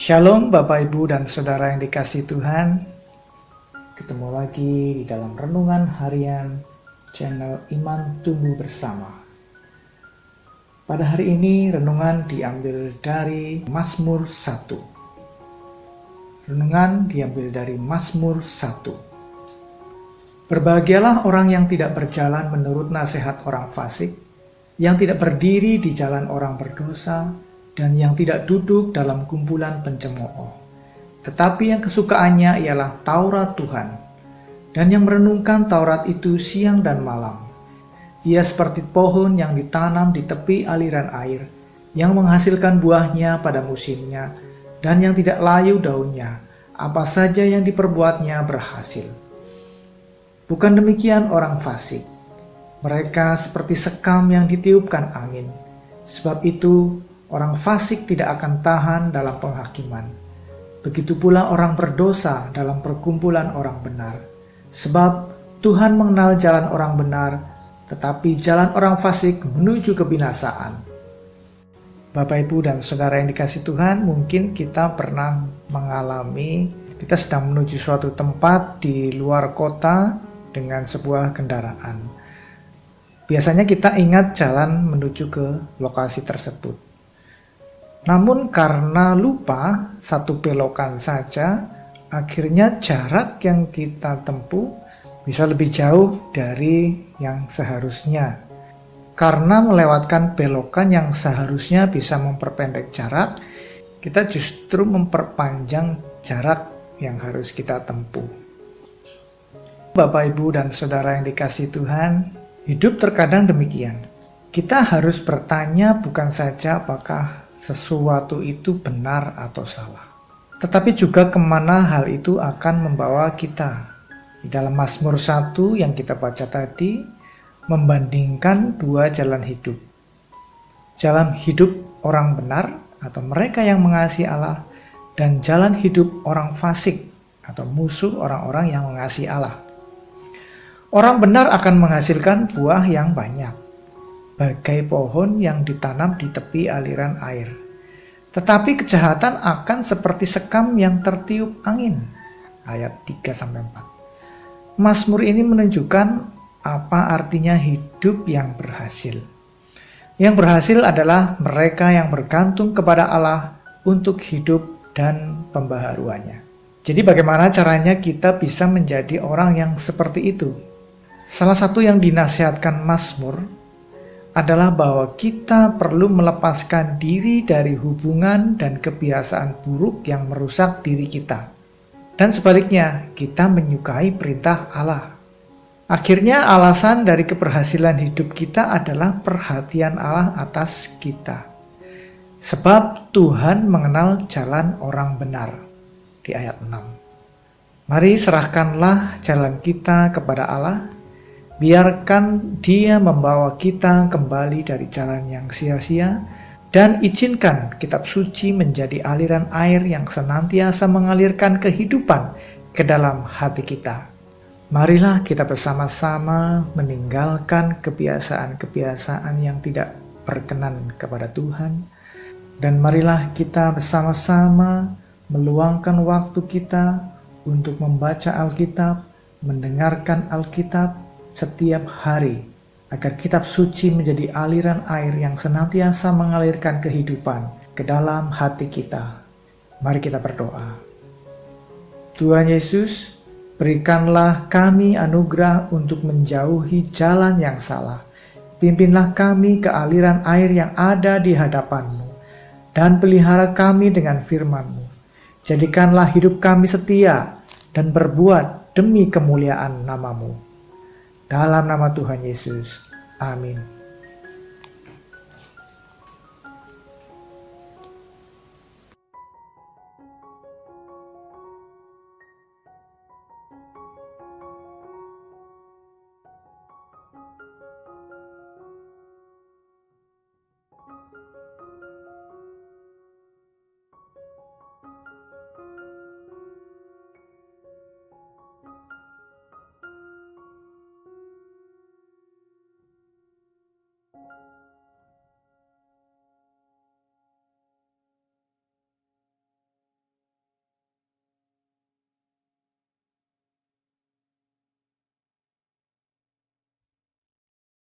Shalom Bapak Ibu dan Saudara yang dikasihi Tuhan. Ketemu lagi di dalam Renungan Harian channel Iman Tumbuh Bersama. Pada hari ini renungan diambil dari Mazmur 1. Renungan diambil dari Mazmur 1. Berbahagialah orang yang tidak berjalan menurut nasihat orang fasik, yang tidak berdiri di jalan orang berdosa, dan yang tidak duduk dalam kumpulan pencemooh. Tetapi yang kesukaannya ialah Taurat Tuhan, dan yang merenungkan Taurat itu siang dan malam. Ia seperti pohon yang ditanam di tepi aliran air, yang menghasilkan buahnya pada musimnya, dan yang tidak layu daunnya, apa saja yang diperbuatnya berhasil. Bukan demikian orang fasik. Mereka seperti sekam yang ditiupkan angin. Sebab itu, orang fasik tidak akan tahan dalam penghakiman. Begitu pula orang berdosa dalam perkumpulan orang benar. Sebab Tuhan mengenal jalan orang benar, tetapi jalan orang fasik menuju kebinasaan. Bapak, Ibu, dan Saudara yang dikasihi Tuhan, mungkin kita pernah mengalami, kita sedang menuju suatu tempat di luar kota dengan sebuah kendaraan. Biasanya kita ingat jalan menuju ke lokasi tersebut. Namun karena lupa satu belokan saja, akhirnya jarak yang kita tempuh bisa lebih jauh dari yang seharusnya. Karena melewatkan belokan yang seharusnya bisa memperpendek jarak, kita justru memperpanjang jarak yang harus kita tempuh. Bapak, Ibu, dan Saudara yang dikasihi Tuhan, hidup terkadang demikian. Kita harus bertanya bukan saja apakah sesuatu itu benar atau salah, tetapi juga kemana hal itu akan membawa kita. Di dalam Mazmur 1 yang kita baca tadi, membandingkan dua jalan hidup. Jalan hidup orang benar atau mereka yang mengasihi Allah, dan jalan hidup orang fasik atau musuh orang-orang yang mengasihi Allah. Orang benar akan menghasilkan buah yang banyak, bagai pohon yang ditanam di tepi aliran air. Tetapi kejahatan akan seperti sekam yang tertiup angin. Ayat 3-4. Mazmur ini menunjukkan apa artinya hidup yang berhasil. Yang berhasil adalah mereka yang bergantung kepada Allah untuk hidup dan pembaharuannya. Jadi bagaimana caranya kita bisa menjadi orang yang seperti itu? Salah satu yang dinasihatkan Mazmur adalah bahwa kita perlu melepaskan diri dari hubungan dan kebiasaan buruk yang merusak diri kita. Dan sebaliknya, kita menyukai perintah Allah. Akhirnya alasan dari keberhasilan hidup kita adalah perhatian Allah atas kita. Sebab Tuhan mengenal jalan orang benar. Di ayat 6. Mari serahkanlah jalan kita kepada Allah. Biarkan Dia membawa kita kembali dari jalan yang sia-sia, dan izinkan kitab suci menjadi aliran air yang senantiasa mengalirkan kehidupan ke dalam hati kita. Marilah kita bersama-sama meninggalkan kebiasaan-kebiasaan yang tidak berkenan kepada Tuhan, dan marilah kita bersama-sama meluangkan waktu kita untuk membaca Alkitab, mendengarkan Alkitab, setiap hari, agar kitab suci menjadi aliran air yang senantiasa mengalirkan kehidupan ke dalam hati kita. Mari kita berdoa. Tuhan Yesus, berikanlah kami anugerah untuk menjauhi jalan yang salah. Pimpinlah kami ke aliran air yang ada di hadapan-Mu, dan pelihara kami dengan firman-Mu. Jadikanlah hidup kami setia dan berbuat demi kemuliaan nama-Mu. Dalam nama Tuhan Yesus. Amin.